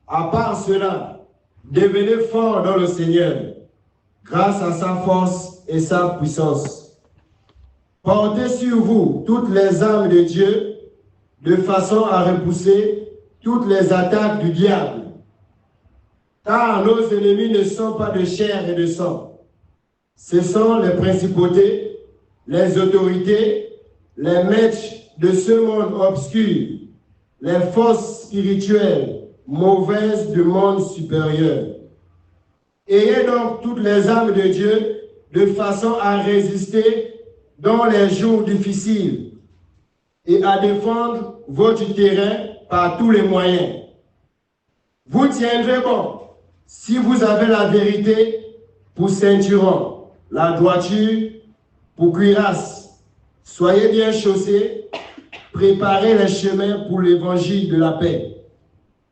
À part cela, devenez forts dans le Seigneur, grâce à sa force et sa puissance. Portez sur vous toutes les armes de Dieu, de façon à repousser toutes les attaques du diable. Car nos ennemis ne sont pas de chair et de sang. Ce sont les principautés, les autorités, les maîtres de ce monde obscur, les forces spirituelles mauvaises du monde supérieur. Ayez donc toutes les armes de Dieu de façon à résister dans les jours difficiles et à défendre votre terrain par tous les moyens. Vous tiendrez bon si vous avez la vérité pour ceinturon, la droiture pour cuirasse. Soyez bien chaussés, préparez les chemins pour l'évangile de la paix.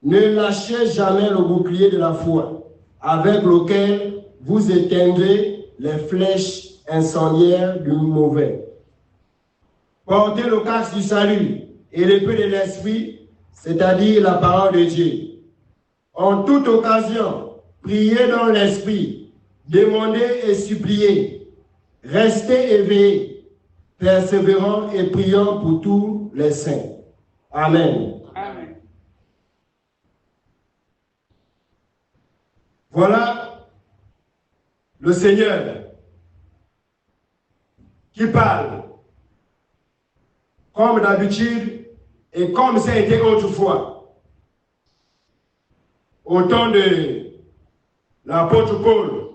Ne lâchez jamais le bouclier de la foi, avec lequel vous éteindrez les flèches incendiaires du mauvais. Portez le casque du salut et l'épée de l'esprit, c'est-à-dire la parole de Dieu. En toute occasion, priez dans l'esprit, demandez et suppliez, restez éveillés, persévérant et priant pour tous les saints. Amen. Amen. Voilà le Seigneur qui parle, comme d'habitude et comme ça a été autrefois, au temps de l'apôtre Paul.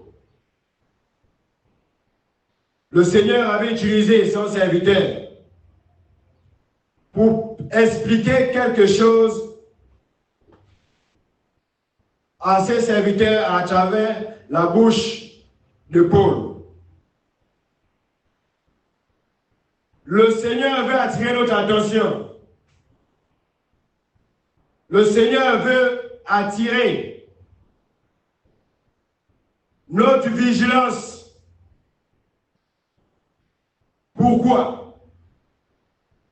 Le Seigneur avait utilisé son serviteur pour expliquer quelque chose à ses serviteurs à travers la bouche de Paul. Le Seigneur veut attirer notre attention. Le Seigneur veut attirer notre vigilance. Pourquoi?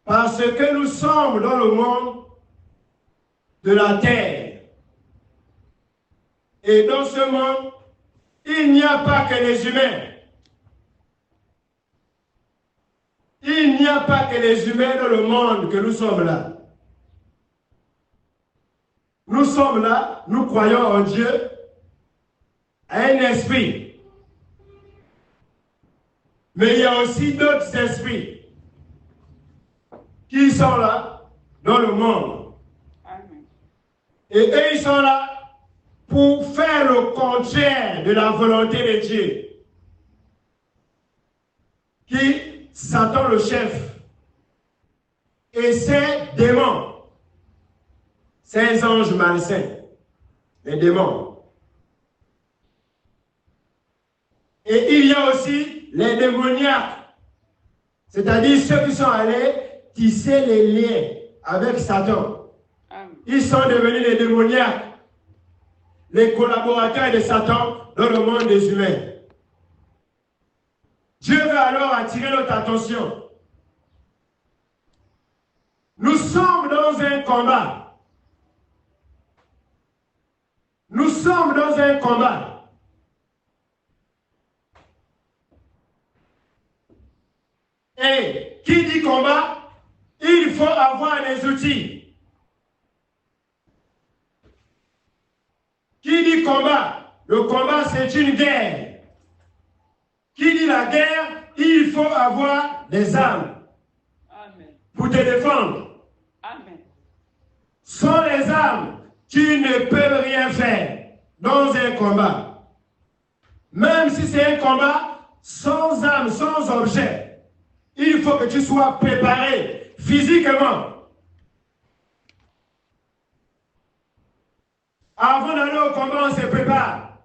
Parce que nous sommes dans le monde de la terre. Et dans ce monde, il n'y a pas que les humains. Il n'y a pas que les humains dans le monde que nous sommes là. Nous sommes là, nous croyons en Dieu, à un esprit. Mais il y a aussi d'autres esprits qui sont là dans le monde. Amen. Et eux, ils sont là pour faire le contraire de la volonté de Dieu. Qui, Satan le chef, et ses démons, ces anges malsains, les démons. Et il y a aussi les démoniaques, c'est-à-dire ceux qui sont allés tisser les liens avec Satan. Amen. Ils sont devenus les démoniaques, les collaborateurs de Satan dans le monde des humains. Dieu veut alors attirer notre attention. Nous sommes dans un combat. Nous sommes dans un combat. Et qui dit combat, il faut avoir des outils. Qui dit combat, le combat c'est une guerre. Qui dit la guerre, il faut avoir des armes. Amen. Pour te défendre. Amen. Sans les armes, tu ne peux rien faire dans un combat. Même si c'est un combat sans armes, sans objet, il faut que tu sois préparé physiquement. Avant d'aller au combat, on se prépare.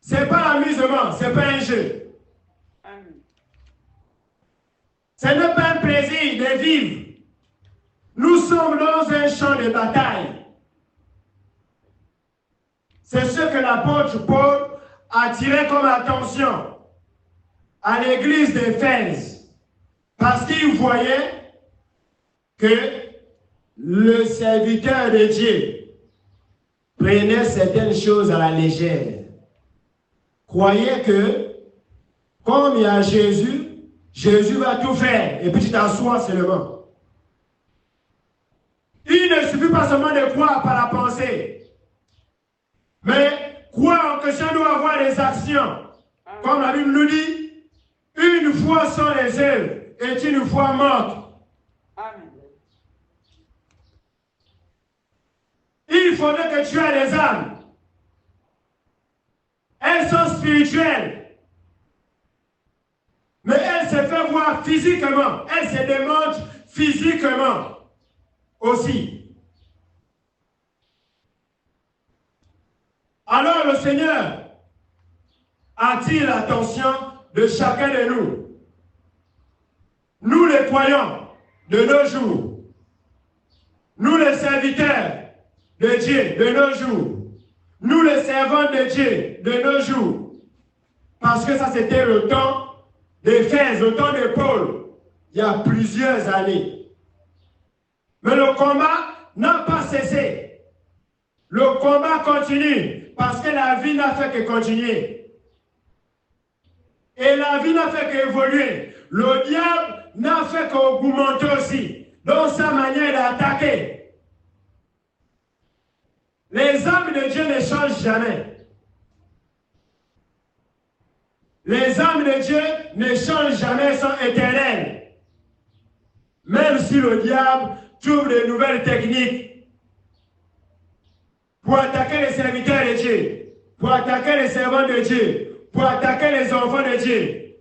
Ce n'est pas amusement, ce n'est pas un jeu. Amen. Ce n'est pas un plaisir de vivre. Nous sommes dans un champ de bataille. C'est ce que l'apôtre Paul a attiré comme attention à l'église d'Éphèse. Parce qu'il voyait que le serviteur de Dieu prenait certaines choses à la légère. Croyait que, comme il y a Jésus, Jésus va tout faire. Et puis tu t'assois seulement. Il ne suffit pas seulement de croire par la pensée. Mais croire que ça doit avoir des actions. Comme la Bible nous dit, une foi sans les œuvres est une foi morte. Amen. Il faudrait que tu aies des âmes. Elles sont spirituelles. Mais elles se font voir physiquement. Elles se démontrent physiquement aussi. Alors le Seigneur attire l'attention de chacun de nous. Nous les croyants de nos jours. Nous les serviteurs de Dieu de nos jours. Nous les servants de Dieu de nos jours. Parce que ça c'était le temps d'Éphèse, le temps de Paul, il y a plusieurs années. Mais le combat n'a pas cessé. Le combat continue parce que la vie n'a fait que continuer. Et la vie n'a fait qu'évoluer. Le diable n'a fait qu'augmenter aussi dans sa manière d'attaquer. Les âmes de Dieu ne changent jamais. Les âmes de Dieu ne changent jamais, elles sont éternelles. Même si le diable trouve de nouvelles techniques pour attaquer les serviteurs de Dieu, pour attaquer les servants de Dieu, pour attaquer les enfants de Dieu.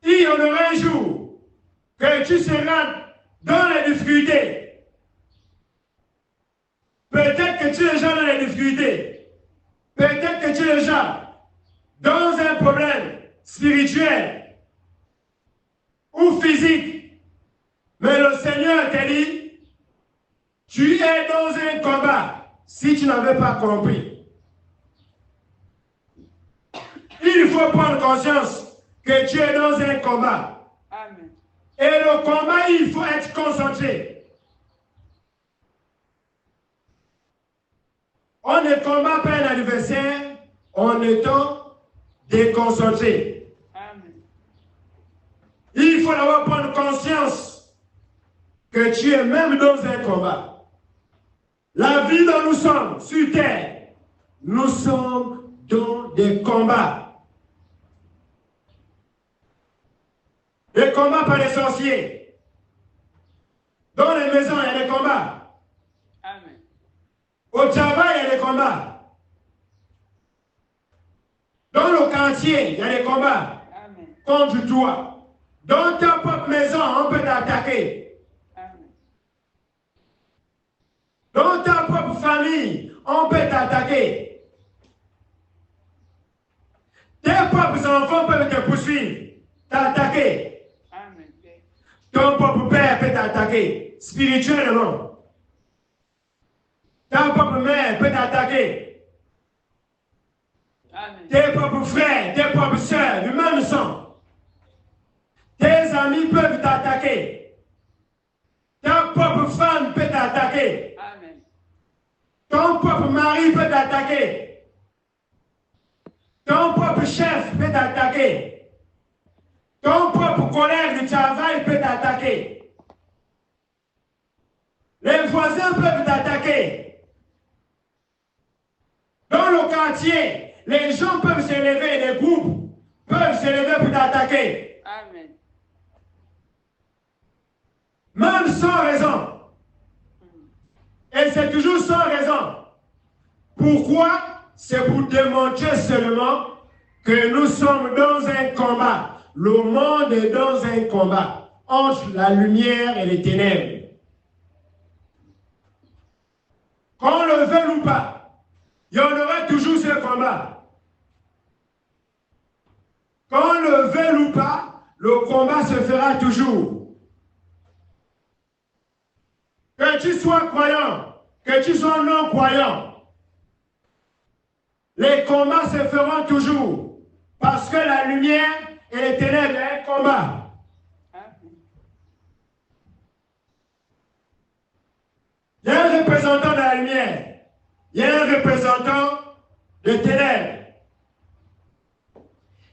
Il y en aura un jour que tu seras dans les difficultés. Peut-être que tu es déjà dans les difficultés. Peut-être que tu es déjà dans un problème spirituel ou physique. Mais le Seigneur t'a dit, tu es dans un combat si tu n'avais pas compris. Il faut prendre conscience que tu es dans un combat. Amen. Et le combat, il faut être concentré. On ne combat pas un adversaire en étant déconcentré. Amen. Il faut d'abord prendre conscience que tu es même dans un combat. La vie dont nous sommes sur terre, nous sommes dans des combats. Des combats par les sorciers. Dans les maisons, il y a des combats. Amen. Au travail, il y a des combats. Dans le quartier, il y a des combats. Amen. Contre toi. Dans ta propre maison, on peut t'attaquer. Amen. Dans ta propre famille, on peut t'attaquer. Tes propres enfants peuvent te poursuivre, t'attaquer. Amen. Ton propre père peut t'attaquer spirituellement. Ta propre mère peut t'attaquer. Amen. Tes propres frères, tes propres sœurs, du même sang. Tes amis peuvent t'attaquer. Ta propre femme peut t'attaquer. Amen. Ton propre mari peut t'attaquer. Ton propre chef peut t'attaquer. Ton propre collègue de travail peut t'attaquer. Les voisins peuvent t'attaquer. Dans le quartier, les gens peuvent se lever, les groupes peuvent se lever pour t'attaquer. Amen. Même sans raison. Et c'est toujours sans raison. Pourquoi? C'est pour démontrer seulement que nous sommes dans un combat. Le monde est dans un combat entre la lumière et les ténèbres. Qu'on le veuille ou pas, il y en aura toujours ce combat. Qu'on le veuille ou pas, le combat se fera toujours. Que tu sois croyant, que tu sois non croyant, les combats se feront toujours. Parce que la lumière et les ténèbres, il y a un combat. Amen. représentant de la lumière. Il y a un représentant de ténèbres.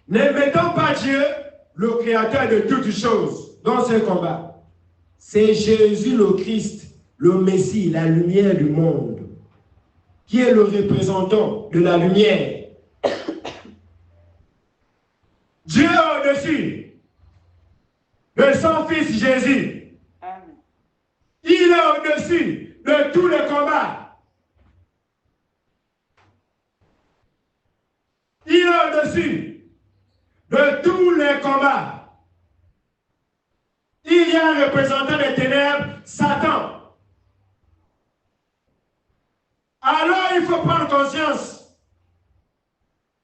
Ne mettons pas Dieu, le créateur de toutes choses, dans ce combat. C'est Jésus le Christ, le Messie, la lumière du monde, qui est le représentant de la lumière. Dieu est au-dessus de son Fils Jésus. Amen. Il est au-dessus de tous les combats. Il est au-dessus de tous les combats. Il y a un représentant des ténèbres, Satan. Alors il faut prendre conscience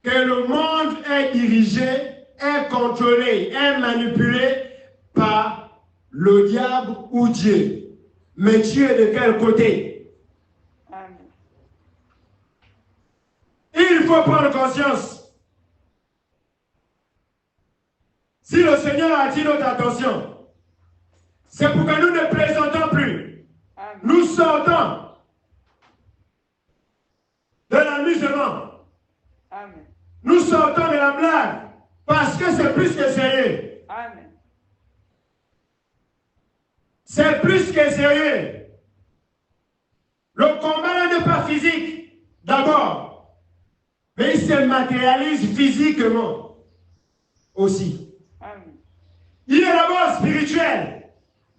que le monde est dirigé, est contrôlé, est manipulé par le diable ou Dieu. Mais Dieu est de quel côté? Amen. Il faut prendre conscience. Si le Seigneur attire notre attention, c'est pour que nous ne plaisantons plus. Amen. Nous sortons de l'amusement. Amen. Nous sortons de la blague. Parce que c'est plus que sérieux. Amen. C'est plus que sérieux. Le combat n'est pas physique, d'abord. Mais il se matérialise physiquement aussi. Amen. Il est d'abord spirituel.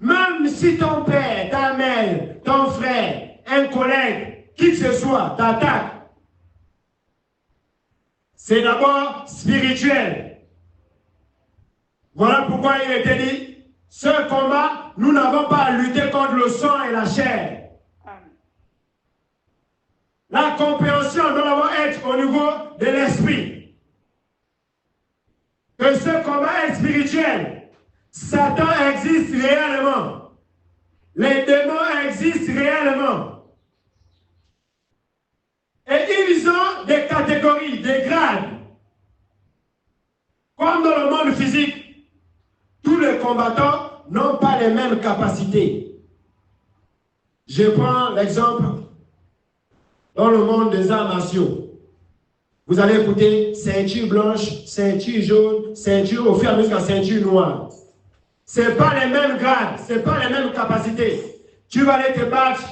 Même si ton père, ta mère, ton frère, un collègue, qui que ce soit, t'attaque, c'est d'abord spirituel. Voilà pourquoi il était dit, ce combat, nous n'avons pas à lutter contre le sang et la chair. Amen. La compréhension doit être au niveau de l'esprit. Que ce combat est spirituel. Satan existe réellement. Les démons existent réellement. Et ils ont des catégories, des grades. Comme dans le monde physique, tous les combattants n'ont pas les mêmes capacités. Je prends l'exemple dans le monde des arts martiaux. Vous allez écouter ceinture blanche, ceinture jaune, ceinture au fur et à mesure jusqu'à ceinture noire. Ce n'est pas les mêmes grades, ce n'est pas les mêmes capacités. Tu vas aller te battre,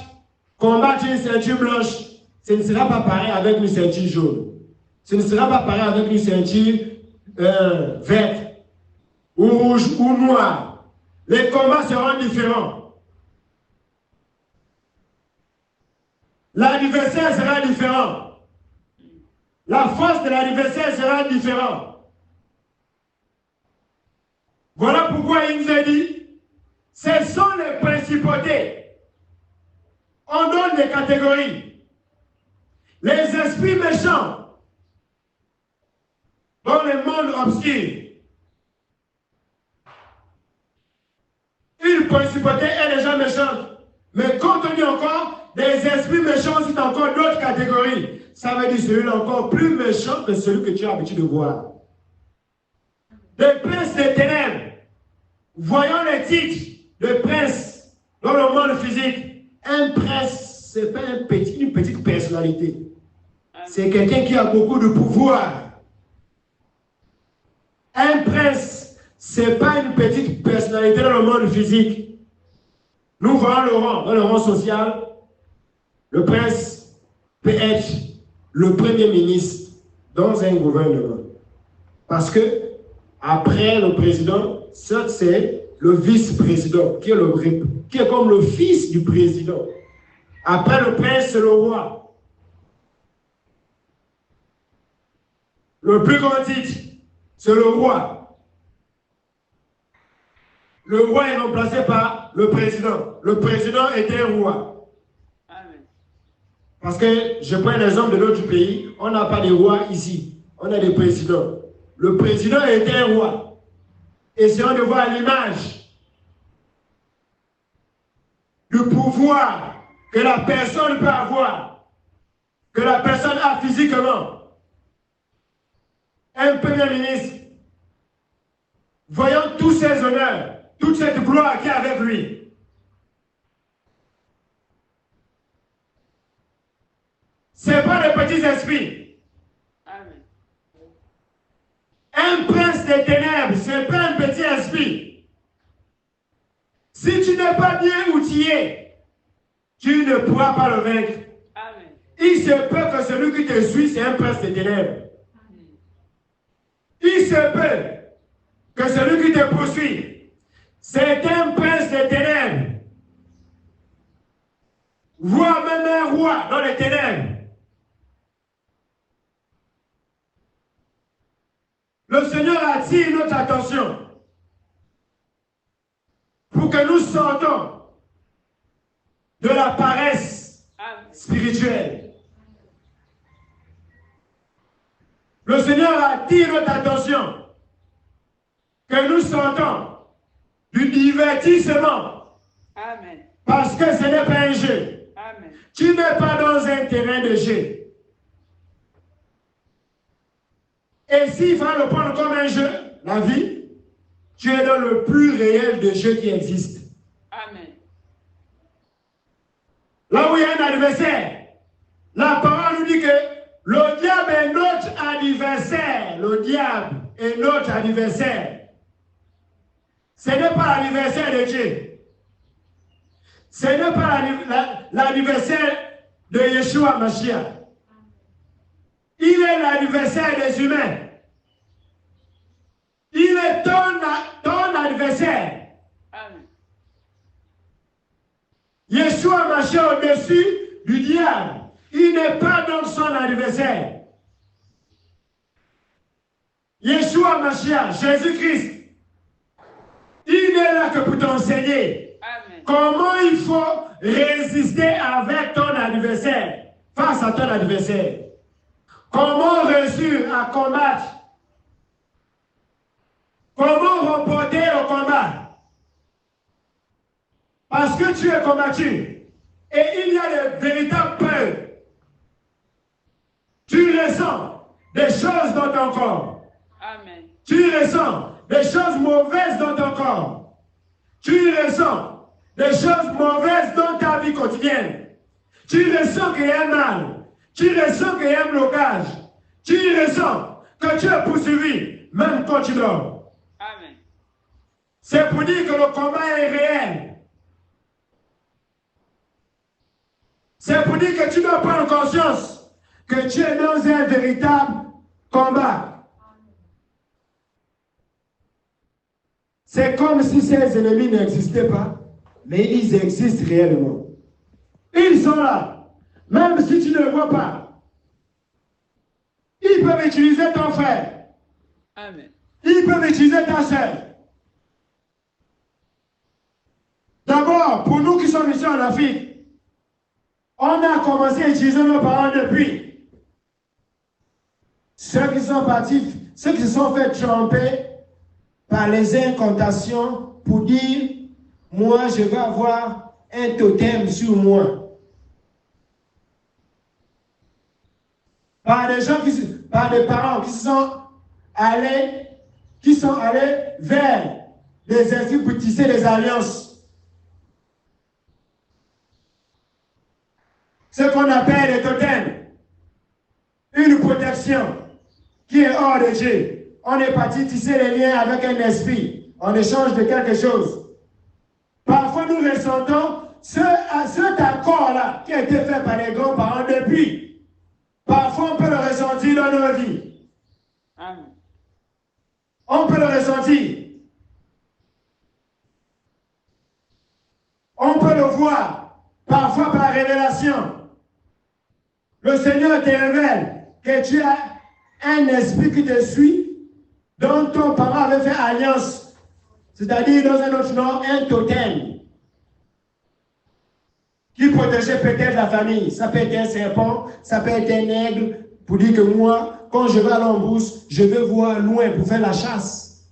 combattre une ceinture blanche, ce ne sera pas pareil avec une ceinture jaune. Ce ne sera pas pareil avec une ceinture verte, ou rouge, ou noire. Les combats seront différents. L'adversaire sera différent. La force de l'adversaire sera différente. Voilà pourquoi il nous a dit, ce sont les principautés. On donne des catégories. Les esprits méchants dans le monde obscur. Une principauté est déjà méchante. Mais quand on dit encore des esprits méchants, c'est encore d'autres catégories. Ça veut dire celui-là encore plus méchant que celui que tu as l'habitude de voir. Des princes des ténèbres. Voyons les titres de prince dans le monde physique. Un prince, ce n'est pas une petite personnalité. C'est quelqu'un qui a beaucoup de pouvoir. Un prince, ce n'est pas une petite personnalité dans le monde physique. Nous voyons le rang, dans le rang social, le prince peut être le premier ministre dans un gouvernement. Parce que, après le président, c'est le vice-président, qui est comme le fils du président. Après le prince, c'est le roi. Le plus grand titre, c'est le roi. Le roi est remplacé par le président. Le président était roi. Amen. Parce que, je prends l'exemple de notre pays, on n'a pas de roi ici. On a des présidents. Le président était un roi. Essayons de voir l'image du pouvoir que la personne peut avoir, que la personne a physiquement. Un premier ministre, voyons tous ces honneurs, toute cette gloire qu'il y a avec lui. Ce n'est pas des petits esprits. Amen. Un prince des ténèbres, ce n'est pas un petit esprit. Si tu n'es pas bien outillé, tu ne pourras pas le vaincre. Amen. Il se peut que celui qui te suit, c'est un prince des ténèbres. Il se peut que celui qui te poursuit, c'est un prince des ténèbres, voire même un roi dans les ténèbres. Le Seigneur attire notre attention pour que nous sortons de la paresse spirituelle. Le Seigneur attire notre attention que nous sortons du divertissement. Amen. Parce que ce n'est pas un jeu. Amen. Tu n'es pas dans un terrain de jeu. Et s'il faut le prendre comme un jeu, la vie, tu es dans le plus réel des jeux qui existent. Amen. Là où il y a un adversaire, la parole nous dit que le diable est notre adversaire. Le diable est notre adversaire. Ce n'est pas l'adversaire de Dieu. Ce n'est pas l'adversaire de Yeshua Mashiach. Il est l'adversaire des humains. Il est ton adversaire. Amen. Yeshua Mashiach au-dessus du diable. Il n'est pas donc son adversaire. Yeshua Mashiach, Jésus-Christ, il est là que pour t'enseigner comment il faut résister avec ton adversaire, face à ton adversaire. Comment réussir à combattre? Comment remporter le combat? Parce que tu es combattu. Et il y a de véritables peurs. Tu ressens des choses dans ton corps. Amen. Tu ressens des choses mauvaises dans ton corps. Tu ressens des choses mauvaises dans ta vie quotidienne. Tu ressens qu'il y a un mal. Tu ressens qu'il y a un blocage. Tu ressens que tu es poursuivi, même quand tu dors. Amen. C'est pour dire que le combat est réel. C'est pour dire que tu dois prendre conscience que tu es dans un véritable combat. C'est comme si ces ennemis n'existaient pas, mais ils existent réellement. Ils sont là, même si tu ne le vois pas. Ils peuvent utiliser ton frère. Amen. Ils peuvent utiliser ta soeur. D'abord, pour nous qui sommes ici en Afrique, on a commencé à utiliser nos parents depuis. Ceux qui sont partis, ceux qui se sont fait tromper par les incantations pour dire, moi je vais avoir un totem sur moi. Par des gens par des parents qui sont allés vers les esprits pour tisser des alliances. Ce qu'on appelle les totems. Une protection qui est hors de Dieu. On est parti tisser les liens avec un esprit en échange de quelque chose. Parfois nous ressentons cet accord-là qui a été fait par les grands-parents depuis. Parfois on peut le ressentir dans nos vies. Amen. On peut le ressentir. On peut le voir. Parfois par révélation. Le Seigneur te révèle que tu as un esprit qui te suit, dont ton parent avait fait alliance, c'est-à-dire dans un autre nom, un totem, qui protégeait peut-être la famille. Ça peut être un serpent, ça peut être un aigle, pour dire que moi, quand je vais à l'embouche, je veux voir loin pour faire la chasse.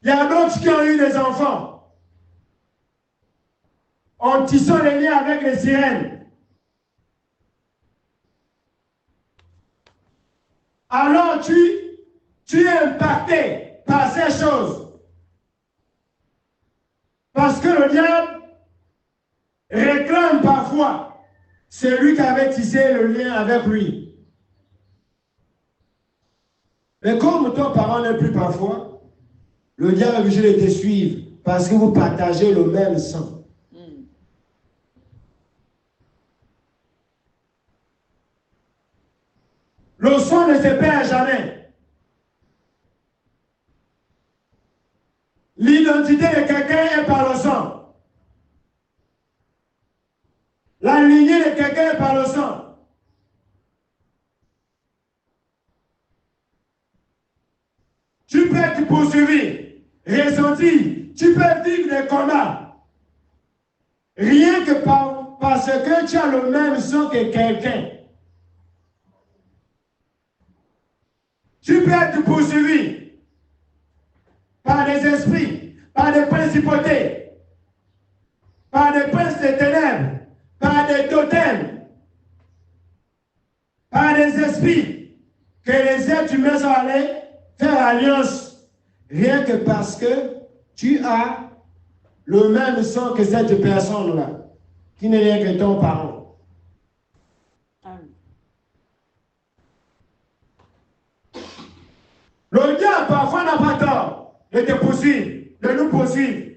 Il y a d'autres qui ont eu des enfants, en tissant les liens avec les sirènes. Alors tu es impacté par ces choses. Parce que le diable réclame parfois c'est lui qui avait tissé le lien avec lui. Mais comme ton parent n'est plus parfois, le diable est obligé de te suivre parce que vous partagez le même sang. Le sang ne se perd jamais. L'identité de quelqu'un est par le sang. La lignée de quelqu'un est par le sang. Tu peux être poursuivi, ressenti, tu peux vivre des combats. Rien que parce que tu as le même sang que quelqu'un. Tu peux être poursuivi par des esprits, par des principautés, par des princes des ténèbres, par des totems, par des esprits que les êtres humains sont allés faire alliance, rien que parce que tu as le même sang que cette personne-là, qui n'est rien que ton parent. Amen. Le diable parfois n'a pas tort de te poursuivre, de nous poursuivre.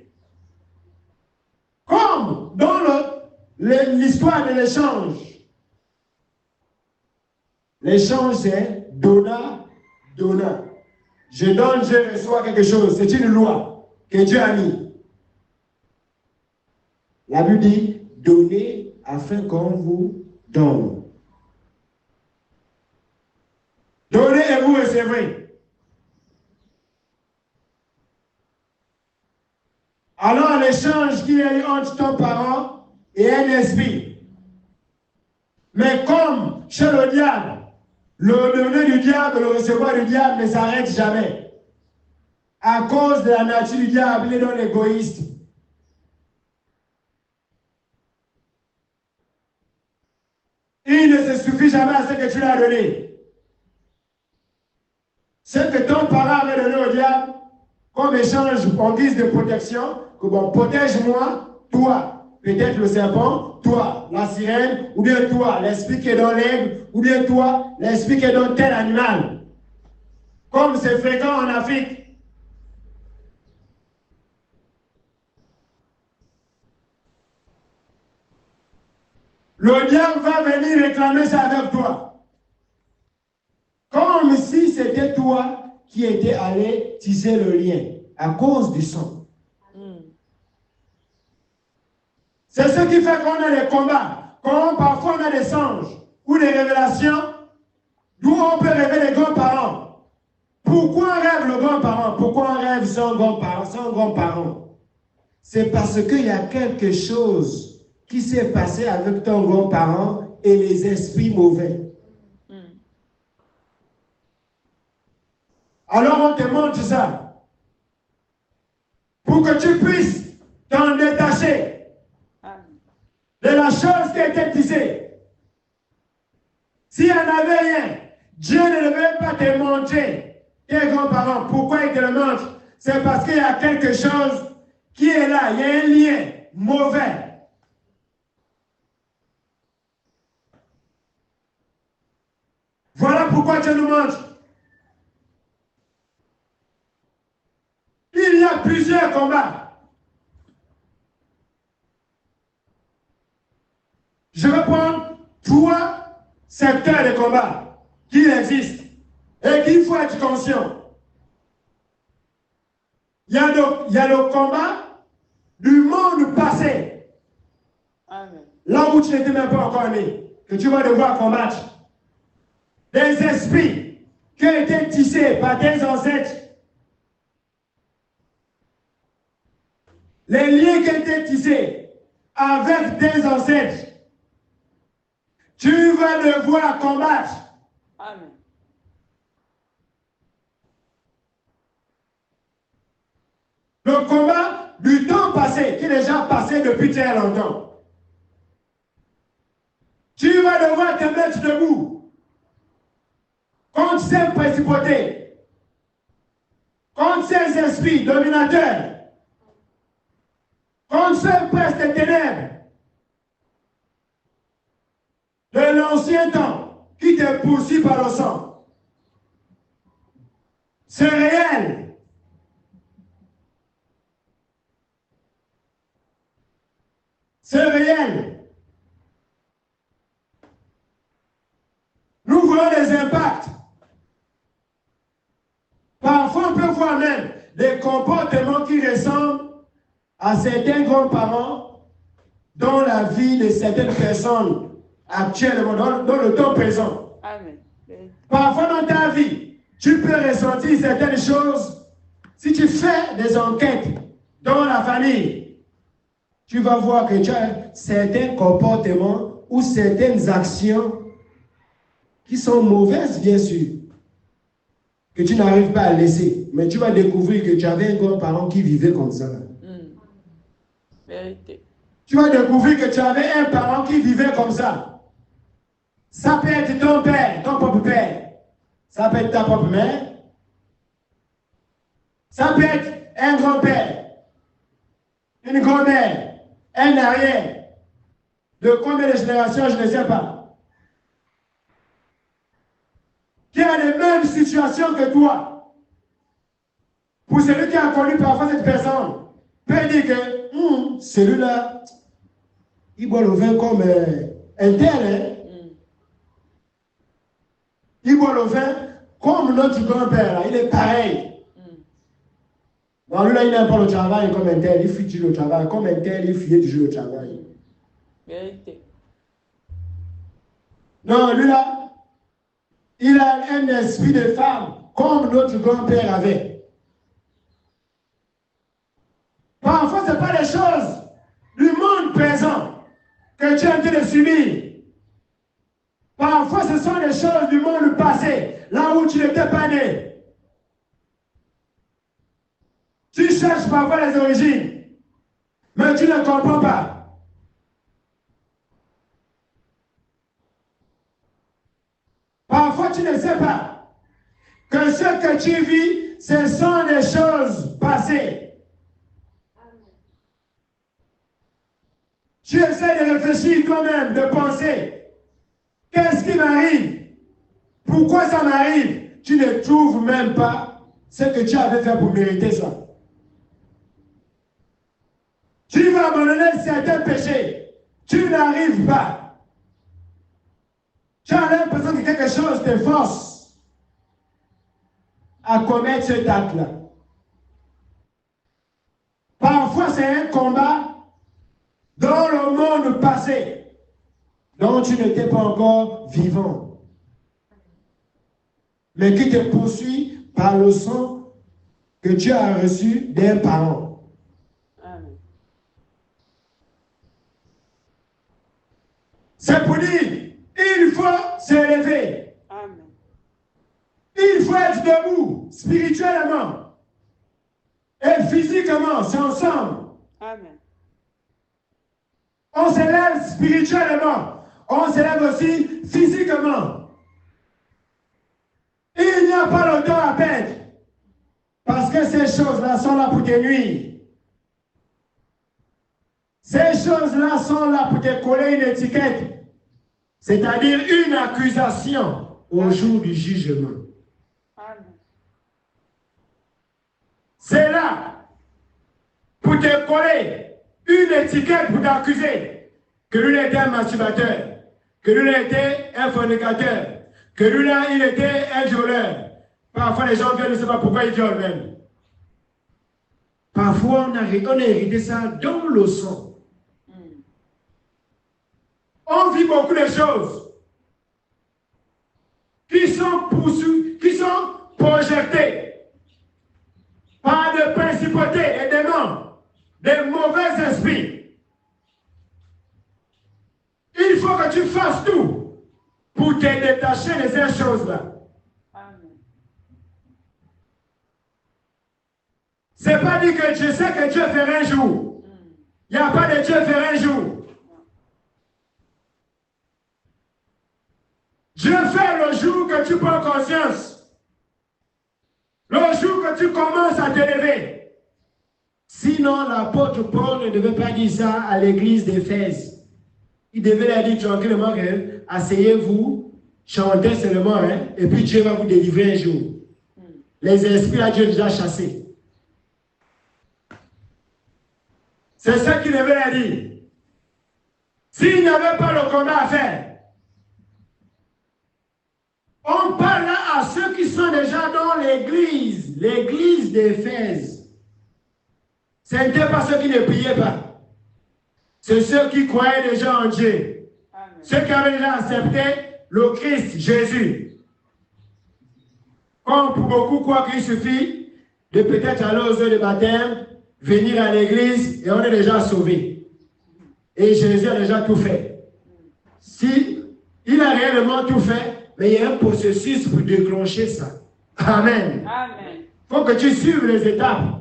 Comme dans l'histoire de l'échange. L'échange, c'est donnant, donnant. Je donne, je reçois quelque chose. C'est une loi que Dieu a mis. La Bible dit, donnez afin qu'on vous donne. Donnez et vous recevrez. Alors l'échange qu'il y a eu entre ton parent et un esprit. Mais comme chez le diable, le donner du diable, le recevoir du diable ne s'arrête jamais. À cause de la nature du diable, il est dans l'égoïsme. Il ne se suffit jamais à ce que tu lui as donné. Ce que ton parent avait donné au diable, comme échange en guise de protection, que bon, protège-moi, toi, peut-être le serpent, toi, la sirène, ou bien toi, l'esprit qui est dans l'aigle, ou bien toi, l'esprit qui est dans tel animal. Comme c'est fréquent en Afrique. Le diable va venir réclamer ça avec toi. Comme si c'était toi qui étais allé tisser le lien à cause du sang. C'est ce qui fait qu'on a des combats, quand parfois on a des songes ou des révélations, d'où on peut rêver les grands-parents. Pourquoi on rêve le grand-parent? Pourquoi on rêve son grand-parent? C'est parce qu'il y a quelque chose qui s'est passé avec ton grand-parent et les esprits mauvais. Alors on te montre ça pour que tu puisses t'en détacher de la chose qui a été tissée. S'il n'y en avait rien, Dieu ne devait pas te montrer tes grands-parents. Pourquoi il te le montre? C'est parce qu'il y a quelque chose qui est là. Il y a un lien mauvais. Voilà pourquoi Dieu nous montre. Il y a plusieurs combats. Je vais prendre 3 secteurs de combat qui existent et qu'il faut être conscient. Il y a le combat du monde passé. Amen. Là où tu n'étais même pas encore né, que tu vas devoir combattre. Des esprits qui ont été tissés par tes ancêtres. Les liens qui ont été tissés avec tes ancêtres. Tu vas devoir combattre. Amen. Le combat du temps passé, qui est déjà passé depuis très longtemps. Tu vas devoir te mettre debout contre ces principautés, contre ces esprits dominateurs, contre ces princes des ténèbres. par le sang. C'est réel. C'est réel. Nous voyons des impacts. Parfois, on peut voir même des comportements qui ressemblent à certains grands-parents dans la vie de certaines personnes actuellement, dans le temps présent. Amen. Parfois dans ta vie, tu peux ressentir certaines choses. Si tu fais des enquêtes dans la famille, tu vas voir que tu as certains comportements ou certaines actions qui sont mauvaises, bien sûr, que tu n'arrives pas à laisser. Mais tu vas découvrir que tu avais un grand-parent qui vivait comme ça. Vérité. Tu vas découvrir que tu avais un parent qui vivait comme ça. Ça peut être ton père, ton propre père. Ça peut être ta propre mère. Ça peut être un grand-père, une grand-mère, un arrière. De combien de générations, je ne sais pas. Qui a les mêmes situations que toi. Pour celui qui a connu parfois cette personne, peut dire que celui-là, il boit le vin comme un tel. Hein? Il boit le vin comme notre grand-père. Il est pareil. Bon, lui là, il n'aime pas le travail comme un tel. Il fuit toujours le travail. Comme un tel, il fuit toujours le travail. Vérité. Non, lui là, il a un esprit de femme comme notre grand-père avait. Parfois, ce n'est pas les choses du monde présent que tu es en train de subir. Parfois, ce sont les choses du monde passé, là où tu n'étais pas né. Tu cherches parfois les origines, mais tu ne comprends pas. Parfois, tu ne sais pas que ce que tu vis, ce sont des choses passées. Tu essaies de réfléchir toi-même, de penser. Qu'est-ce qui m'arrive? Pourquoi ça m'arrive? Tu ne trouves même pas ce que tu avais fait pour mériter ça. Tu vas abandonner certains péchés. Tu n'arrives pas. Tu as l'impression que quelque chose te force à commettre cet acte-là. Parfois, c'est un combat dans le monde passé dont tu n'étais pas encore vivant, mais qui te poursuit par le sang que tu as reçu d'un parent. C'est pour dire, il faut s'élever. Il faut être debout, spirituellement et physiquement, c'est ensemble. Amen. On s'élève spirituellement, on s'élève aussi physiquement. Il n'y a pas le temps à perdre, parce que ces choses-là sont là pour te nuire. Ces choses-là sont là pour te coller une étiquette, c'est-à-dire une accusation au jour du jugement. Amen. C'est là pour te coller une étiquette pour t'accuser que lui était un masturbateur, que lui était un fornicateur, que lui là il était un violeur. Parfois les gens viennent, ne savent pas pourquoi ils violent même. Parfois on a hérité ça dans le sang. On vit beaucoup de choses qui sont projetées par des principautés et des démons, des mauvais esprits. Il faut que tu fasses tout pour te détacher de ces choses-là. C'est pas dit que je sais que Dieu fera un jour. Il n'y a pas de Dieu fera un jour. Dieu fait le jour que tu prends conscience. Le jour que tu commences à t'élever. Sinon, l'apôtre Paul ne devait pas dire ça à l'église d'Éphèse. Il devait leur dire tranquillement que asseyez-vous, chantez seulement, hein, et puis Dieu va vous délivrer un jour. Les esprits, là, Dieu les a chassés. C'est ça qu'il devait dire. S'il n'y avait pas le combat à faire, on parle là à ceux qui sont déjà dans l'église d'Éphèse. Ce n'était pas ceux qui ne priaient pas. C'est ceux qui croyaient déjà en Dieu. Amen. Ceux qui avaient déjà accepté le Christ, Jésus. Comme pour beaucoup croient qu'il suffit de peut-être aller aux eaux de baptême, venir à l'église et on est déjà sauvé. Et Jésus a déjà tout fait. Si il a réellement tout fait, mais il y a un processus pour déclencher ça. Amen. Amen. Il faut que tu suives les étapes.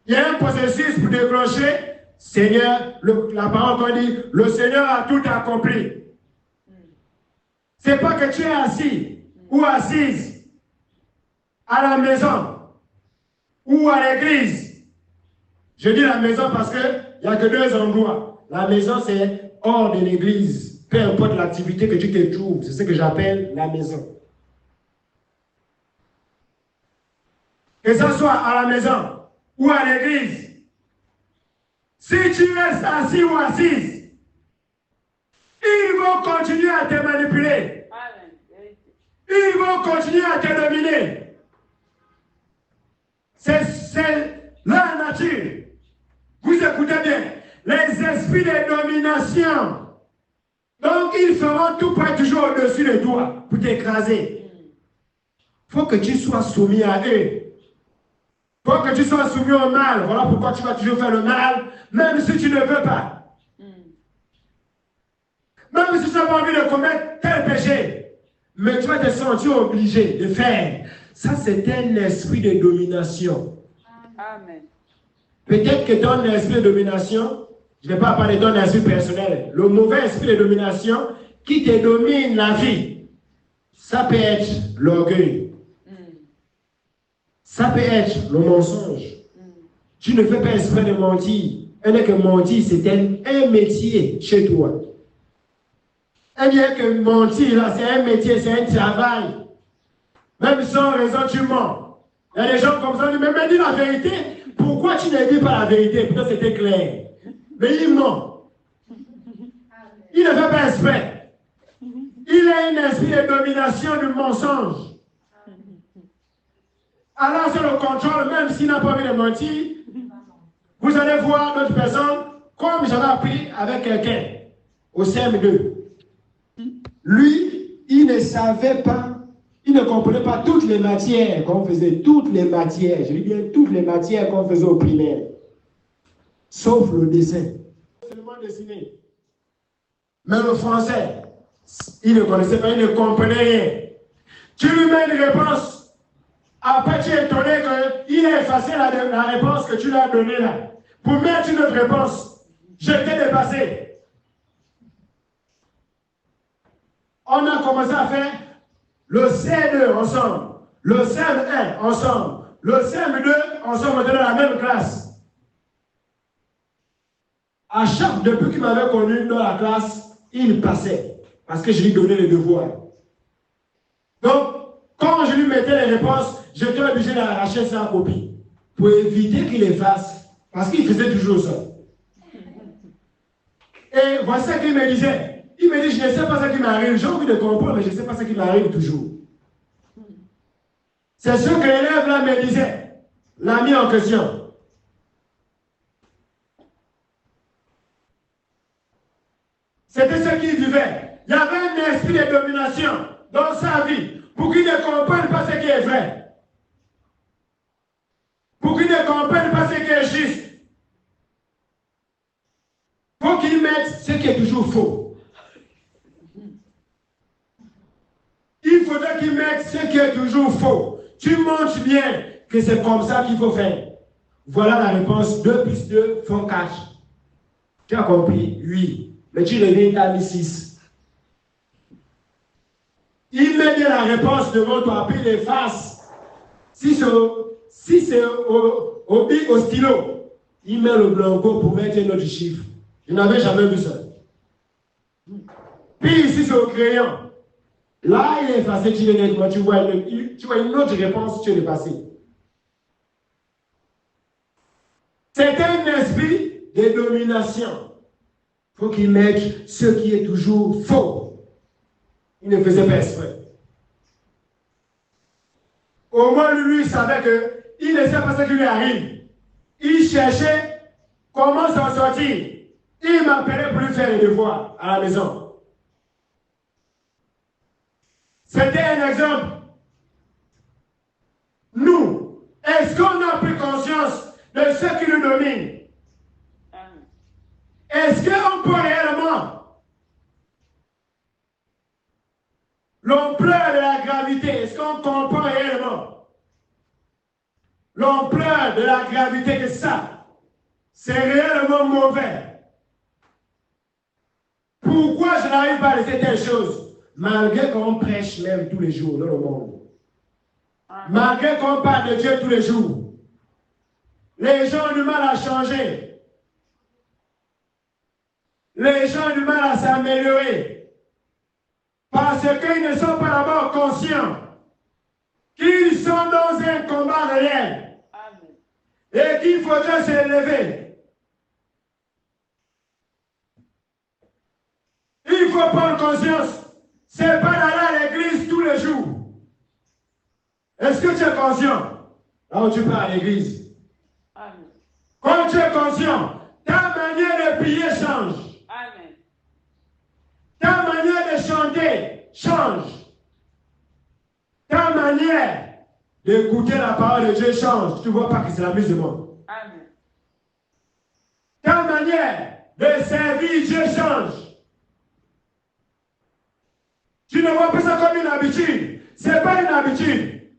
Il y a un processus pour déclencher. Seigneur, la parole qu'on dit, le Seigneur a tout accompli. Ce n'est pas que tu es assis ou assise à la maison ou à l'église. Je dis la maison parce qu'il n'y a que deux endroits. La maison, c'est hors de l'église. Peu importe l'activité que tu te trouves, c'est ce que j'appelle la maison. Que ce soit à la maison ou à l'église, si tu restes assis ou assise, ils vont continuer à te manipuler. Ils vont continuer à te dominer. C'est la nature. Vous écoutez bien. Les esprits de domination. Donc, ils feront tout pour être toujours au-dessus de toi, pour t'écraser. Il faut que tu sois soumis à eux. Il faut que tu sois soumis au mal. Voilà pourquoi tu vas toujours faire le mal, même si tu ne veux pas. Même si tu n'as pas envie de commettre tel péché. Mais tu vas te sentir obligé de faire. Ça, c'est un esprit de domination. Amen. Peut-être que ton esprit de domination, je ne vais pas parler de ton esprit personnel, le mauvais esprit de domination qui te domine la vie, ça peut être l'orgueil. Ça peut être le mensonge. Tu ne fais pas exprès de mentir. Et que mentir, c'est un métier chez toi. Et bien que mentir, là, c'est un métier, c'est un travail. Même sans raison, tu mens. Il y a des gens comme ça qui disent, mais dis la vérité. Pourquoi tu ne dis pas la vérité? Peut-être c'était clair. Mais il ment. Il ne fait pas exprès. Il a un esprit de domination du mensonge. Alors c'est le contrôle, même s'il n'a pas envie de mentir, vous allez voir d'autres personnes, comme j'avais appris avec quelqu'un au CM2. Lui, il ne savait pas, il ne comprenait pas toutes les matières qu'on faisait, toutes les matières, je dis bien toutes les matières qu'on faisait au primaire, sauf le dessin. Seulement dessiner. Mais le français, il ne connaissait pas, il ne comprenait rien. Tu lui mets une réponse, après tu es étonné qu'il a effacé la réponse que tu lui as donnée là. Pour mettre une autre réponse, je t'ai dépassé. On a commencé à faire le CE2 ensemble, le CM1 ensemble, le CM2 ensemble, on était dans la même classe. Depuis qu'il m'avait connu dans la classe, il passait, parce que je lui donnais les devoirs. Donc, quand je lui mettais les réponses, j'étais obligé d'arracher sa copie, pour éviter qu'il efface, parce qu'il faisait toujours ça. Et voici ce qu'il me disait. Il me dit, je ne sais pas ce qui m'arrive. J'ai envie de comprendre, mais je ne sais pas ce qui m'arrive toujours. C'est ce que l'élève là me disait, l'ami en question. C'était ce qu'il vivait. Il y avait un esprit de domination dans sa vie pour qu'il ne comprenne pas ce qui est vrai. Pour qu'il ne comprenne pas ce qui est juste. Il faut qu'il mette ce qui est toujours faux. Il faudrait qu'il mette ce qui est toujours faux. Tu montres bien que c'est comme ça qu'il faut faire. Voilà la réponse. 2 plus 2 font 4. Tu as compris? Oui. Mais tu reviens, tu as mis 6. Il met bien la réponse devant toi, puis il efface. Si c'est au stylo, il met le blanco pour mettre un autre chiffre. Je n'avais jamais vu ça. Puis ici, c'est au crayon. Là, il est effacé, tu l'es nettement, tu vois une autre réponse sur le passé. C'est un esprit de domination. Il faut qu'il mette ce qui est toujours faux. Il ne faisait pas exprès. Au moins, lui, il savait qu'il ne sait pas ce qui lui arrive. Il cherchait comment s'en sortir. Il m'appelait pour lui faire les devoirs à la maison. C'était un exemple. Nous, est-ce qu'on a pris conscience de ce qui nous domine? Est-ce qu'on peut réellement l'ampleur de la gravité? Est-ce qu'on comprend réellement l'ampleur de la gravité que ça? C'est réellement mauvais. Pourquoi je n'arrive pas à laisser telle chose? Malgré qu'on prêche même tous les jours dans le monde. Malgré qu'on parle de Dieu tous les jours. Les gens ont du mal à changer. Les gens ont du mal à s'améliorer. Parce qu'ils ne sont pas d'abord conscients qu'ils sont dans un combat réel. Et qu'il faudrait se lever. Il faut prendre conscience. Ce n'est pas d'aller à l'église tous les jours. Est-ce que tu es conscient? Là où tu pars à l'église. Quand tu es conscient, ta manière de prier change. Amen. Ta manière de chanter change. Ta manière d'écouter la parole de Dieu change. Tu ne vois pas que c'est la musulmane. Amen. Ta manière de servir Dieu change. Tu ne vois pas ça comme une habitude. Ce n'est pas une habitude.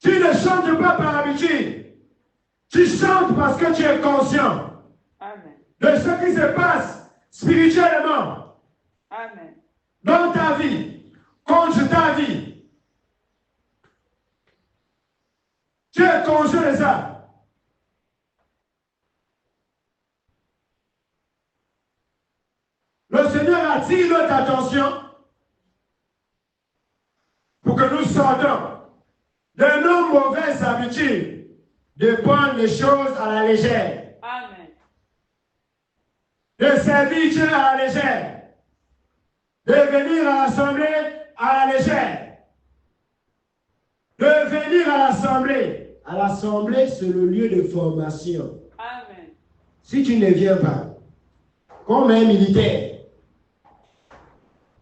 Tu ne chantes pas par habitude. Tu chantes parce que tu es conscient. Amen. De ce qui se passe spirituellement. Amen. Dans ta vie, contre ta vie. Tu es conscient de ça. Le Seigneur attire notre attention pour que nous sortons de nos mauvaises habitudes de prendre les choses à la légère. Amen. De servir Dieu à la légère. De venir à l'assemblée à la légère. De venir à l'assemblée. À l'assemblée, c'est le lieu de formation. Amen. Si tu ne viens pas, comme un militaire,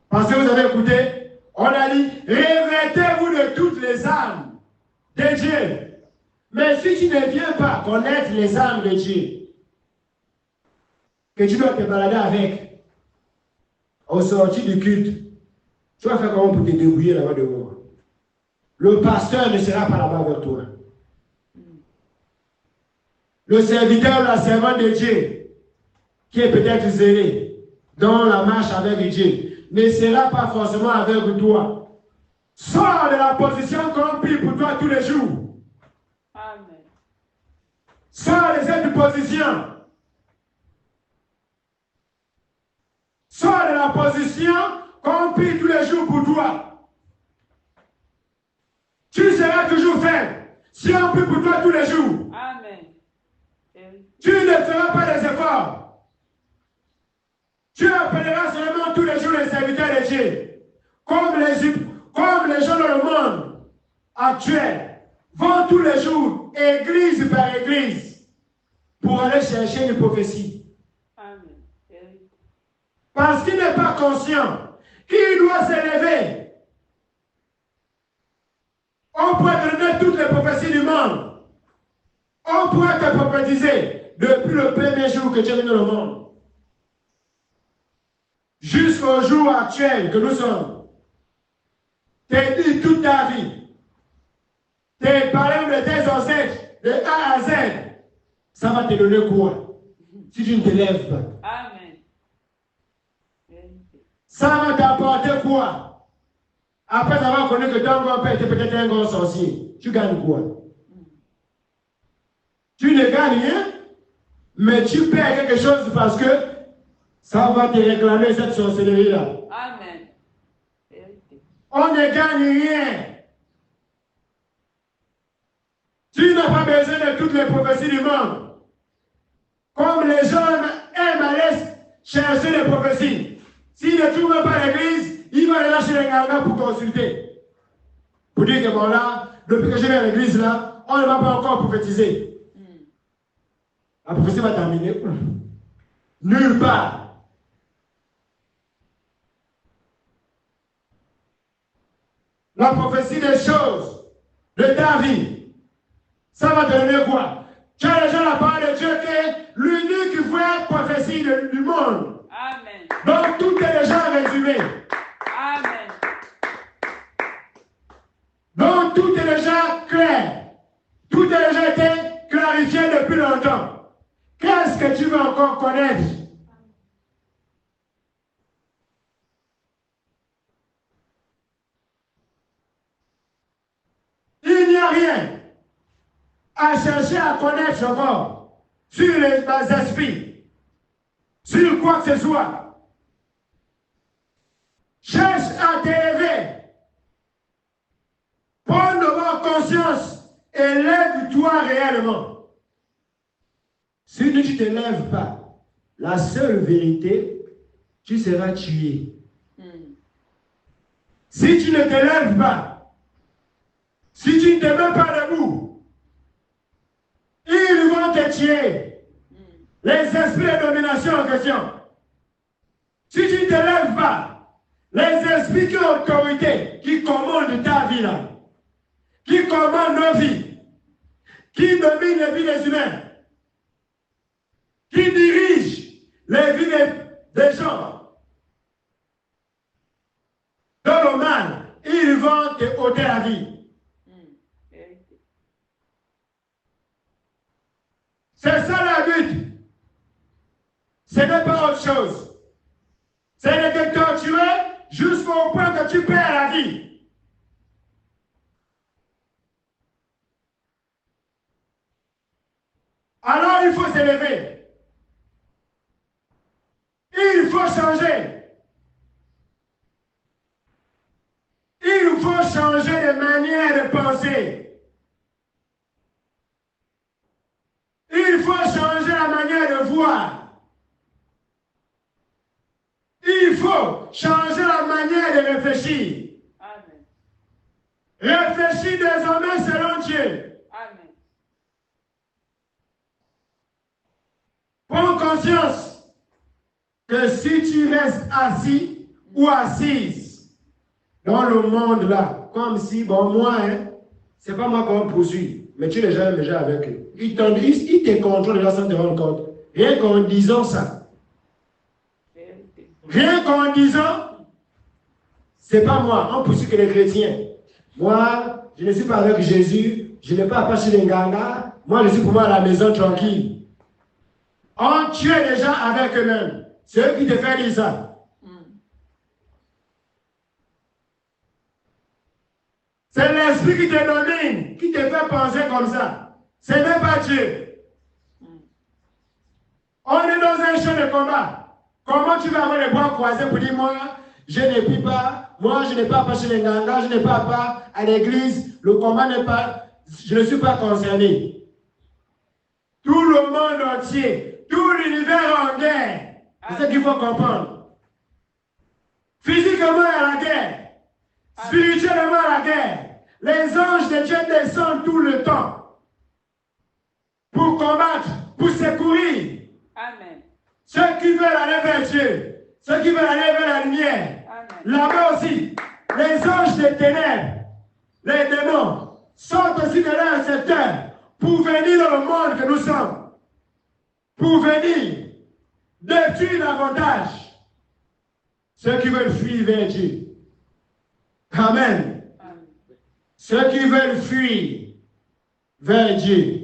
parce que vous avez écouté, on a dit, revêtez-vous de toutes les armes de Dieu. Mais si tu ne viens pas connaître les armes de Dieu, que tu dois te balader avec, au sortir du culte, tu vas faire comment pour te débrouiller là-bas devant. Le pasteur ne sera pas là-bas avec toi. Le serviteur ou la servante de Dieu, qui est peut-être zélé dans la marche avec Dieu, ne sera pas forcément avec toi. Sors de la position qu'on prie pour toi tous les jours. Amen. Sors de cette position. Sors de la position qu'on prie tous les jours pour toi. Tu seras toujours faible si on prie pour toi tous les jours. Amen. Tu ne feras pas des efforts. Tu appelleras seulement tous les jours les serviteurs de Dieu. Comme les gens dans le monde actuel vont tous les jours, église par église, pour aller chercher une prophétie. Amen. Parce qu'il n'est pas conscient qu'il doit s'élever. On pourrait donner toutes les prophéties du monde. On pourrait te prophétiser depuis le premier jour que tu es venu dans le monde. Jusqu'au jour actuel que nous sommes. T'es dit toute ta vie. T'es parlé de tes ancêtres, de A à Z. Ça va te donner quoi? Si tu ne te lèves pas. Amen. Ça va t'apporter quoi? Après avoir connu que ton grand-père était peut-être un grand sorcier. Tu gagnes quoi? Tu ne gagnes rien, mais tu perds quelque chose parce que Ça va te réclamer cette sorcellerie-là. Amen. Vérité. On ne gagne rien. Tu n'as pas besoin de toutes les prophéties du monde. Comme les gens aiment aller chercher les prophéties. S'ils ne trouvent pas l'église, ils vont aller lâcher les gars pour consulter. Pour dire que bon là, depuis que je vais à l'église là, on ne va pas encore prophétiser. La prophétie va terminer. Nulle part. La prophétie des choses de ta vie, ça va te donner quoi? Tu as déjà la parole de Dieu qui est l'unique vraie prophétie du monde. Amen. Donc tout est déjà résumé. Amen. Donc tout est déjà clair. Tout a déjà été clarifié depuis longtemps. Qu'est-ce que tu veux encore connaître? Il n'y a rien à chercher à connaître encore sur les esprits, sur quoi que ce soit. Cherche à t'élever. Prends de bonne conscience et lève-toi réellement. Si tu ne te lèves pas, la seule vérité, tu seras tué. Si tu ne te lèves pas, si tu ne te mets pas debout, ils vont te tuer. Les esprits de domination en question. Si tu ne te lèves pas, les esprits qui ont autorité, qui commandent ta vie là, qui commandent nos vies, qui dominent les vies des humains, qui dirigent les vies des gens, dans le mal, ils vont te ôter la vie. C'est ça la but. Ce n'est pas autre chose. C'est de te torturer jusqu'au point que tu perds la vie. Alors il faut s'élever. Il faut changer. Il faut changer de manière de penser. Il faut changer la manière de voir. Il faut changer la manière de réfléchir. Amen. Réfléchis désormais selon Dieu. Amen. Prends conscience que si tu restes assis ou assise dans le monde là, comme si, bon, moi, c'est pas moi qu'on poursuit, mais tu es déjà avec eux. Ils te contrôlent déjà sans te rendre compte. Rien qu'en disant ça. Rien qu'en disant, c'est pas moi, on poursuit que les chrétiens. Moi, je ne suis pas avec Jésus, je n'ai pas à passer les gangas, moi je suis pour moi à la maison tranquille. Tu es déjà avec eux-mêmes. C'est eux qui te font dire ça. C'est l'esprit qui te domine, qui te fait penser comme ça. Ce n'est pas Dieu. On est dans un champ de combat. Comment tu vas avoir les bras croisés pour dire, moi, je ne puis pas, moi, je n'ai pas passé les gangas, je n'ai pas à l'église, le combat n'est pas, je ne suis pas concerné. Tout le monde entier, tout l'univers en guerre. C'est ce qu'il faut comprendre. Physiquement à la guerre, spirituellement à la guerre. Les anges de Dieu descendent tout le temps pour combattre, pour secourir. Amen. Ceux qui veulent aller vers Dieu, ceux qui veulent aller vers la lumière, là-bas aussi, les anges des ténèbres, les démons, sont aussi de leur secteur pour venir dans le monde que nous sommes, pour venir détruire davantage ceux qui veulent fuir vers Dieu. Amen. Amen. Ceux qui veulent fuir vers Dieu.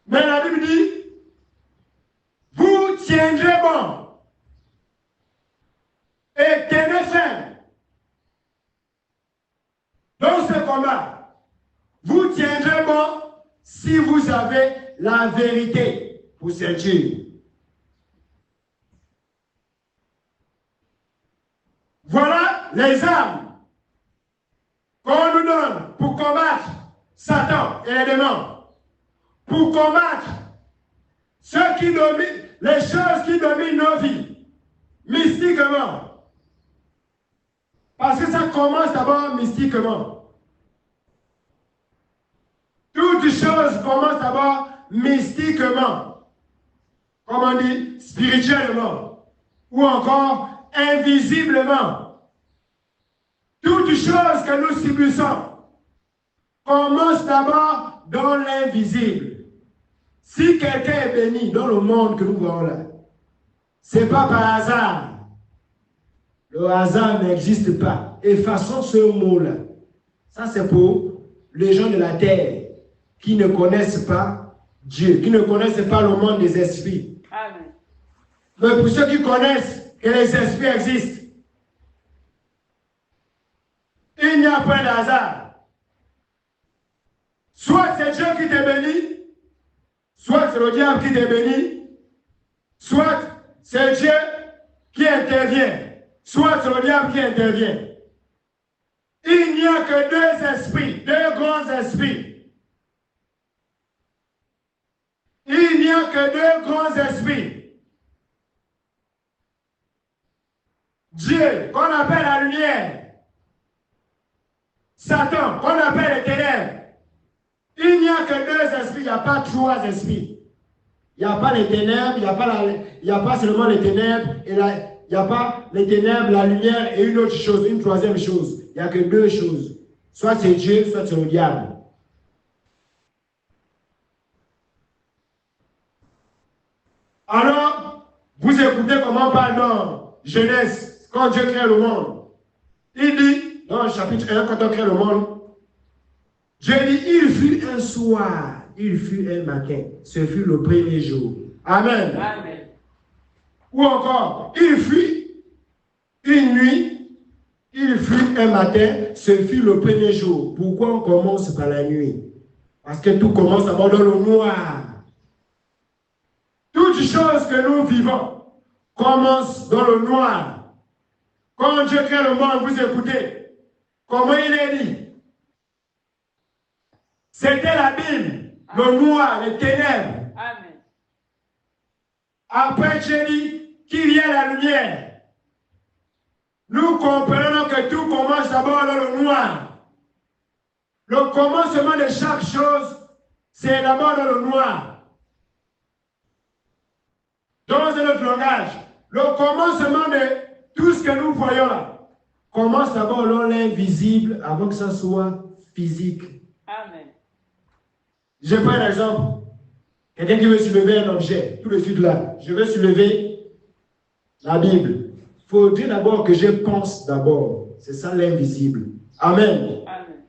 Mais la Bible dit, vous tiendrez bon et tenez ferme dans ce combat. Vous tiendrez bon si vous avez la vérité pour ceinture. Voilà les armes qu'on nous donne pour combattre Satan et les démons. Pour combattre ceux qui dominent, les choses qui dominent nos vies, mystiquement. Parce que ça commence d'abord mystiquement. Toute chose commence d'abord mystiquement. Comme on dit, spirituellement. Ou encore invisiblement. Toute chose que nous subissons commence d'abord dans l'invisible. Si quelqu'un est béni dans le monde que nous voyons là, ce n'est pas par hasard. Le hasard n'existe pas. Effaçons ce mot-là. Ça, c'est pour les gens de la terre qui ne connaissent pas Dieu, qui ne connaissent pas le monde des esprits. Amen. Mais pour ceux qui connaissent que les esprits existent, il n'y a pas de hasard. Soit c'est Dieu qui te bénit, soit c'est le diable qui te bénit, soit c'est Dieu qui intervient, soit c'est le diable qui intervient. Il n'y a que deux esprits, deux grands esprits. Il n'y a que deux grands esprits. Dieu, qu'on appelle la lumière. Satan, qu'on appelle les ténèbres. Il n'y a que deux esprits, il n'y a pas trois esprits. Il n'y a pas les ténèbres, il n'y a pas seulement les ténèbres, il n'y a pas les ténèbres, la lumière et une autre chose, une troisième chose. Il n'y a que deux choses. Soit c'est Dieu, soit c'est le diable. Alors, vous écoutez comment on parle dans Genèse, quand Dieu crée le monde. Il dit, dans le chapitre 1, quand on crée le monde, Dieu dit, il fut un soir, il fut un matin. Ce fut le premier jour. Amen. Amen. Ou encore, il fut une nuit, il fut un matin, ce fut le premier jour. Pourquoi on commence par la nuit? Parce que tout commence d'abord dans le noir. Toute chose que nous vivons commence dans le noir. Quand Dieu crée le monde, vous écoutez, comment il est dit? C'était la Bible, le noir, les ténèbres. Amen. Après, Dieu dit qu'il y a la lumière. Nous comprenons que tout commence d'abord dans le noir. Le commencement de chaque chose, c'est d'abord dans le noir. Dans un autre langage, le commencement de tout ce que nous voyons là commence d'abord dans l'invisible avant que ça soit physique. Amen. Je prends un exemple. Quelqu'un qui veut soulever un objet, tout de suite là, je veux soulever la Bible. Il faut dire d'abord que je pense d'abord. C'est ça l'invisible. Amen. Amen.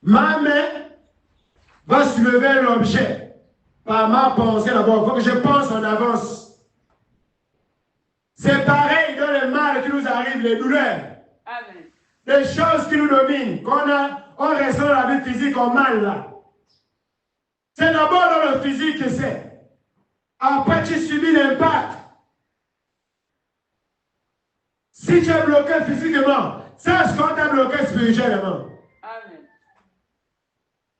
Ma main va soulever l'objet par ma pensée d'abord. Il faut que je pense en avance. C'est pareil dans le mal qui nous arrive, les douleurs. Amen. Les choses qui nous dominent, on ressent dans la vie physique en mal là. C'est d'abord dans le physique que c'est. Après, tu subis l'impact. Si tu es bloqué physiquement, sache qu'on t'a bloqué spirituellement. Amen.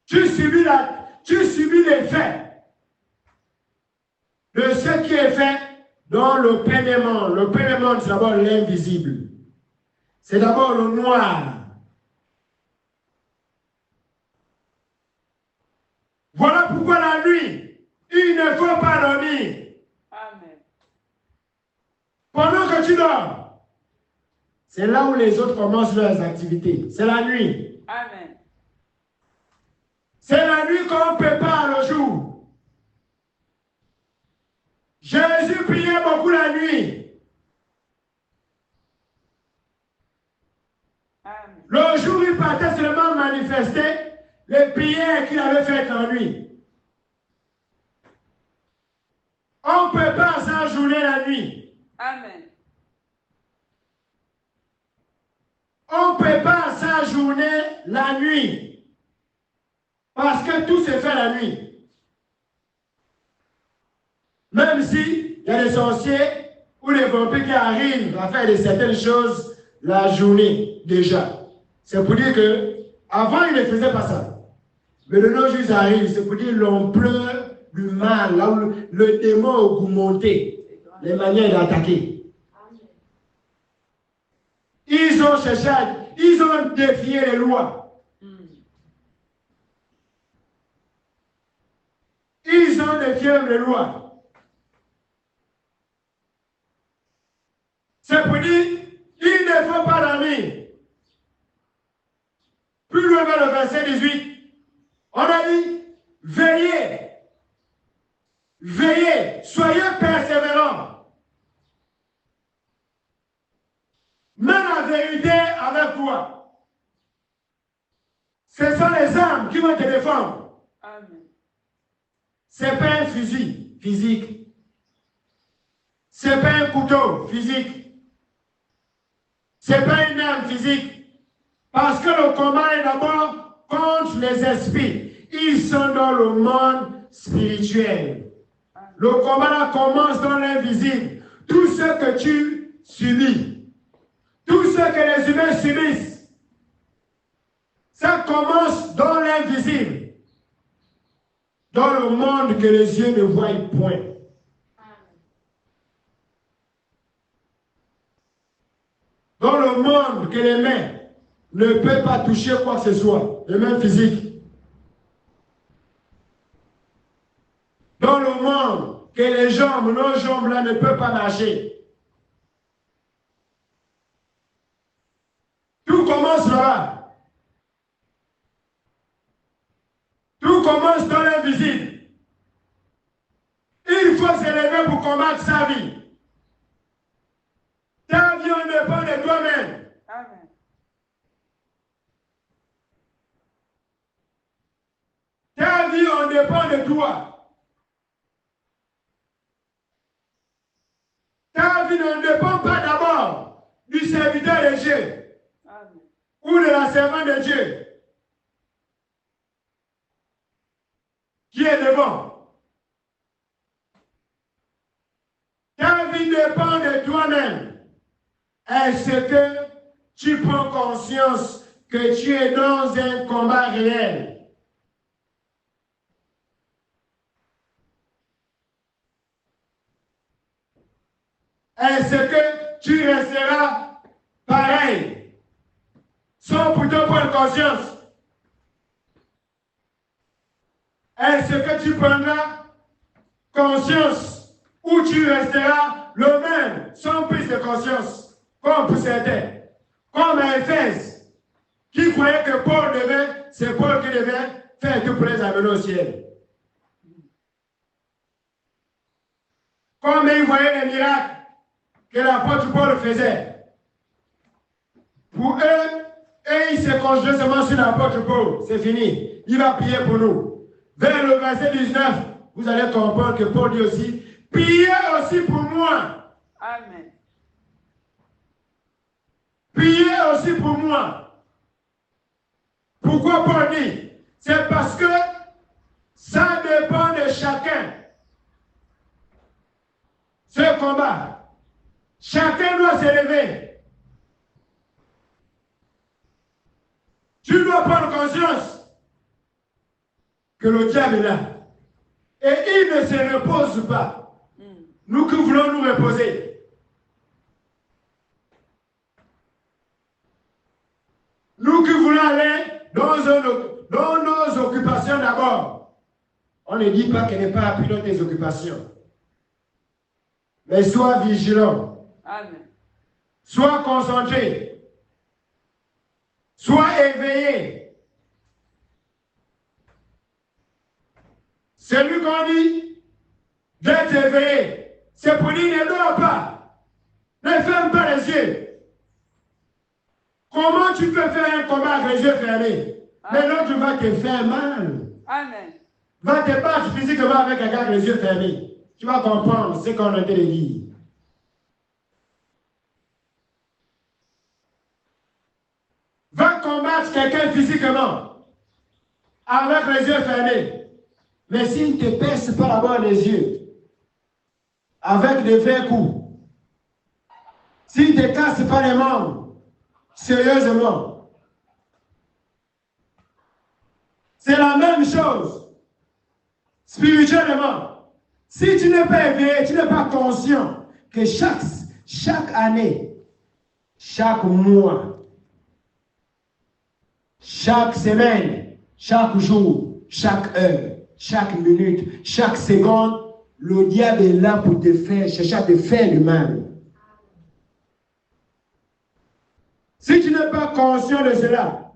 Tu subis l'effet de ce qui est fait dans le premier monde. Le premier monde, c'est d'abord l'invisible. C'est d'abord le noir. Voilà pourquoi la nuit, il ne faut pas dormir. Amen. Pendant que tu dors, c'est là où les autres commencent leurs activités. C'est la nuit. Amen. C'est la nuit qu'on prépare le jour. Jésus priait beaucoup la nuit. Amen. Le jour, il partait seulement manifester les prières qu'il avait faites la nuit. On prépare sa journée la nuit. Amen. On prépare sa journée la nuit. Parce que tout se fait la nuit. Même si il y a des sorciers ou des vampires qui arrivent à faire de certaines choses la journée déjà. C'est pour dire que avant ils ne faisaient pas ça. Mais le nos jours arrive, c'est pour dire l'ampleur du mal, là où le démon a augmenté, les manières d'attaquer. Ils ont cherché, ils ont défié les lois. Ils ont défié les lois. C'est pour dire, il ne faut pas dormir. Plus loin vers le verset 18, on a dit, veillez, veillez, soyez persévérants. Mets la vérité avec toi. Ce sont les armes qui vont te défendre. Amen. Ce n'est pas un fusil physique. Ce n'est pas un couteau physique. Ce n'est pas une arme physique. Parce que le combat est d'abord contre les esprits. Ils sont dans le monde spirituel. Le combat là commence dans l'invisible. Tout ce que tu subis, tout ce que les humains subissent, ça commence dans l'invisible. Dans le monde que les yeux ne voient point. Dans le monde que les mains ne peuvent pas toucher quoi que ce soit, les mains physiques. Dans le monde que les jambes, nos jambes là ne peuvent pas marcher. Tout commence là-bas. Tout commence dans l'invisible. Il faut s'élever pour combattre sa vie. Ta vie en dépend de toi-même. Amen. Ta vie en dépend de toi. Ta vie ne dépend pas d'abord du serviteur de Dieu. Amen. Ou de la servante de Dieu qui est devant. Ta vie dépend de toi-même. Est-ce que tu prends conscience que tu es dans un combat réel? Est-ce que tu resteras pareil sans pourtant prendre conscience? Est-ce que tu prendras conscience ou tu resteras le même sans prise de conscience? Comme pour certains, comme à Éphèse, qui croyaient que Paul devait, c'est Paul qui devait faire tout pour les amener au ciel. Comme ils voyaient les miracles que l'apôtre Paul faisait. Pour eux, et ils se concentraient seulement sur l'apôtre Paul. C'est fini. Il va prier pour nous. Vers le verset 19, vous allez comprendre que Paul dit aussi, priez aussi pour moi. Amen. Priez aussi pour moi. Pourquoi Paul dit? C'est parce que ça dépend de chacun. Ce combat. Chacun doit s'élever. Tu dois prendre conscience que le diable est là. Et il ne se repose pas. Nous qui voulons nous reposer. Nous qui voulons aller dans nos occupations d'abord. On ne dit pas qu'elle n'est pas appris dans tes occupations. Mais sois vigilant. Amen. Sois concentré. Sois éveillé. Celui qu'on dit d'être éveillé, c'est pour dire ne dors pas. Ne ferme pas les yeux. Comment tu peux faire un combat avec les yeux fermés? Mais l'autre va te faire mal. Amen. Va te battre physiquement avec quelqu'un avec les yeux fermés. Tu vas comprendre ce qu'on a été dit. Va combattre quelqu'un physiquement. avec les yeux fermés. Mais s'il ne te perce pas d'abord les yeux, avec des vrais coups, s'il ne te casse pas les membres, sérieusement, c'est la même chose spirituellement. Si tu n'es pas éveillé, tu n'es pas conscient que chaque année, chaque mois, chaque semaine, chaque jour, chaque heure, chaque minute, chaque seconde, le diable est là pour te faire, chercher à te faire du mal. Si tu n'es pas conscient de cela,